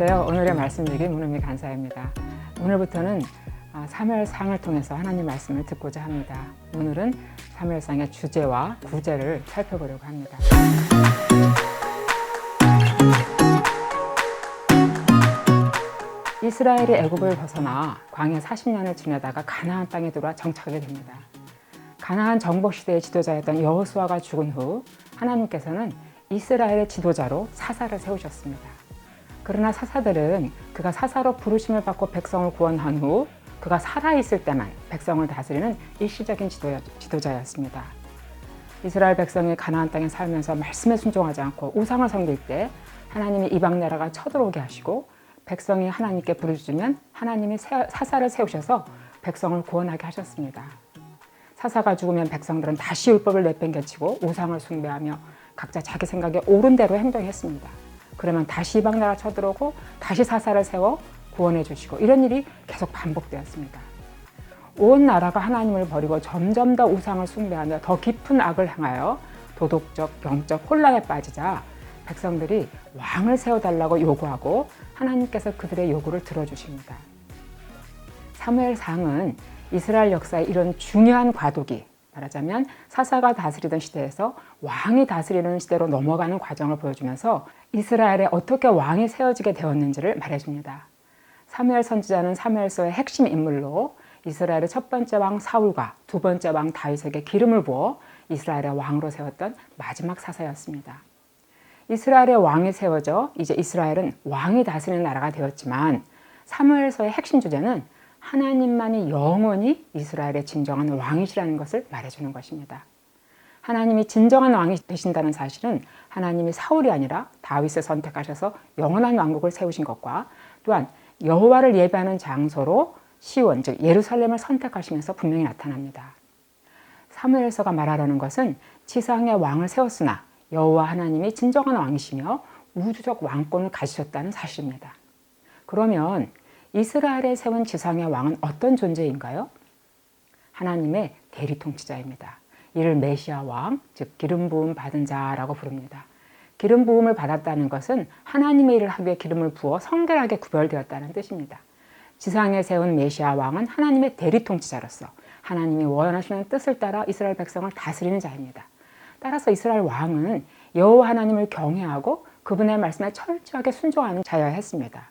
안녕하세요. 오늘의 말씀 얘기 문은미 간사입니다. 오늘부터는 사무엘상을 통해서 하나님 말씀을 듣고자 합니다. 오늘은 사무엘상의 주제와 구제를 살펴보려고 합니다. 이스라엘이 애굽을 벗어나 광야 40년을 지내다가 가나안 땅에 들어와 정착하게 됩니다. 가나안 정복시대의 지도자였던 여호수아가 죽은 후 하나님께서는 이스라엘의 지도자로 사사를 세우셨습니다. 그러나 사사들은 그가 사사로 부르심을 받고 백성을 구원한 후 그가 살아있을 때만 백성을 다스리는 일시적인 지도자였습니다. 이스라엘 백성이 가나안 땅에 살면서 말씀에 순종하지 않고 우상을 섬길 때 하나님이 이방 나라가 쳐들어오게 하시고 백성이 하나님께 부르짖으면 하나님이 사사를 세우셔서 백성을 구원하게 하셨습니다. 사사가 죽으면 백성들은 다시 율법을 내팽개치고 우상을 숭배하며 각자 자기 생각에 옳은 대로 행동했습니다. 그러면 다시 이방 나라가 쳐들어오고 다시 사사를 세워 구원해 주시고 이런 일이 계속 반복되었습니다. 온 나라가 하나님을 버리고 점점 더 우상을 숭배하며 더 깊은 악을 행하여 도덕적, 영적 혼란에 빠지자 백성들이 왕을 세워달라고 요구하고 하나님께서 그들의 요구를 들어주십니다. 사무엘상은 이스라엘 역사의 이런 중요한 과도기, 말하자면 사사가 다스리던 시대에서 왕이 다스리는 시대로 넘어가는 과정을 보여주면서 이스라엘에 어떻게 왕이 세워지게 되었는지를 말해줍니다. 사무엘 선지자는 사무엘서의 핵심 인물로 이스라엘의 첫 번째 왕 사울과 두 번째 왕 다윗에게 기름을 부어 이스라엘의 왕으로 세웠던 마지막 사사였습니다. 이스라엘의 왕이 세워져 이제 이스라엘은 왕이 다스리는 나라가 되었지만 사무엘서의 핵심 주제는 하나님만이 영원히 이스라엘의 진정한 왕이시라는 것을 말해주는 것입니다. 하나님이 진정한 왕이 되신다는 사실은 하나님이 사울이 아니라 다윗을 선택하셔서 영원한 왕국을 세우신 것과 또한 여호와를 예배하는 장소로 시온, 즉 예루살렘을 선택하시면서 분명히 나타납니다. 사무엘서가 말하려는 것은 지상의 왕을 세웠으나 여호와 하나님이 진정한 왕이시며 우주적 왕권을 가지셨다는 사실입니다. 그러면 이스라엘에 세운 지상의 왕은 어떤 존재인가요? 하나님의 대리통치자입니다. 이를 메시아 왕, 즉 기름 부음 받은 자라고 부릅니다. 기름 부음을 받았다는 것은 하나님의 일을 하기 위해 기름을 부어 성결하게 구별되었다는 뜻입니다. 지상에 세운 메시아 왕은 하나님의 대리통치자로서 하나님이 원하시는 뜻을 따라 이스라엘 백성을 다스리는 자입니다. 따라서 이스라엘 왕은 여호와 하나님을 경외하고 그분의 말씀에 철저하게 순종하는 자여야 했습니다.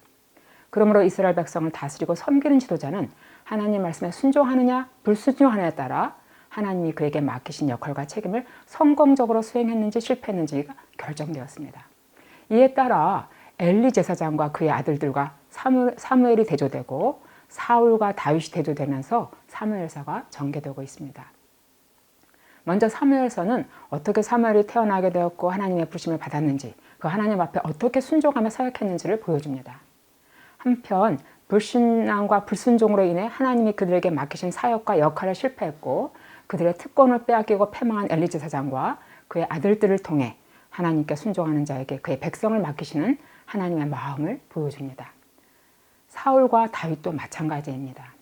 그러므로 이스라엘 백성을 다스리고 섬기는 지도자는 하나님 말씀에 순종하느냐 불순종하느냐에 따라 하나님이 그에게 맡기신 역할과 책임을 성공적으로 수행했는지 실패했는지가 결정되었습니다. 이에 따라 엘리 제사장과 그의 아들들과 사무엘이 대조되고 사울과 다윗이 대조되면서 사무엘서가 전개되고 있습니다. 먼저 사무엘서는 어떻게 사무엘이 태어나게 되었고 하나님의 부르심을 받았는지 그 하나님 앞에 어떻게 순종하며 사역했는지를 보여줍니다. 한편 불신앙과 불순종으로 인해 하나님이 그들에게 맡기신 사역과 역할을 실패했고 그들의 특권을 빼앗기고 패망한 엘리 제사장과 그의 아들들을 통해 하나님께 순종하는 자에게 그의 백성을 맡기시는 하나님의 마음을 보여줍니다. 사울과 다윗도 마찬가지입니다.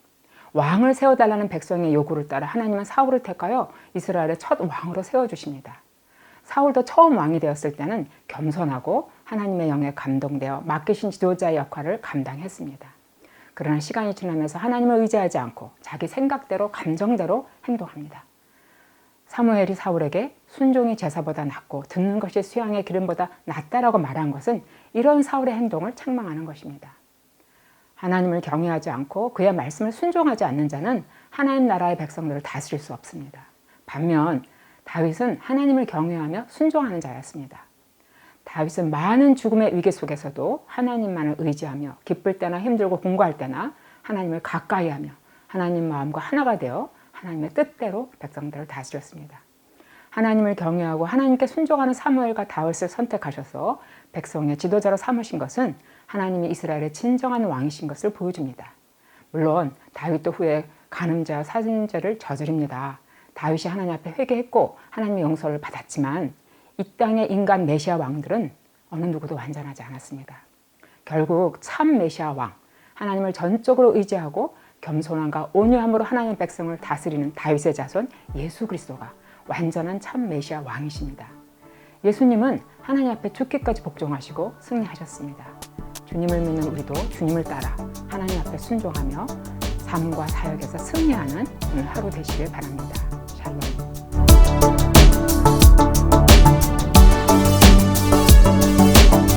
왕을 세워달라는 백성의 요구를 따라 하나님은 사울을 택하여 이스라엘의 첫 왕으로 세워주십니다. 사울도 처음 왕이 되었을 때는 겸손하고 하나님의 영에 감동되어 맡기신 지도자의 역할을 감당했습니다. 그러나 시간이 지나면서 하나님을 의지하지 않고 자기 생각대로 감정대로 행동합니다. 사무엘이 사울에게 순종이 제사보다 낫고 듣는 것이 수양의 기름보다 낫다라고 말한 것은 이런 사울의 행동을 책망하는 것입니다. 하나님을 경외하지 않고 그의 말씀을 순종하지 않는 자는 하나님 나라의 백성들을 다스릴 수 없습니다. 반면 다윗은 하나님을 경외하며 순종하는 자였습니다. 다윗은 많은 죽음의 위기 속에서도 하나님만을 의지하며 기쁠 때나 힘들고 공고할 때나 하나님을 가까이하며 하나님 마음과 하나가 되어 하나님의 뜻대로 백성들을 다스렸습니다. 하나님을 경외하고 하나님께 순종하는 사무엘과 다윗을 선택하셔서 백성의 지도자로 삼으신 것은 하나님이 이스라엘의 진정한 왕이신 것을 보여줍니다. 물론 다윗도 후에 간음죄와 살인죄를 저지릅니다. 다윗이 하나님 앞에 회개했고 하나님의 용서를 받았지만 이 땅의 인간 메시아 왕들은 어느 누구도 완전하지 않았습니다. 결국 참 메시아 왕, 하나님을 전적으로 의지하고 겸손함과 온유함으로 하나님의 백성을 다스리는 다윗의 자손 예수 그리스도가 완전한 참 메시아 왕이십니다. 예수님은 하나님 앞에 죽기까지 복종하시고 승리하셨습니다. 주님을 믿는 우리도 주님을 따라 하나님 앞에 순종하며 삶과 사역에서 승리하는 오늘 하루 되시길 바랍니다.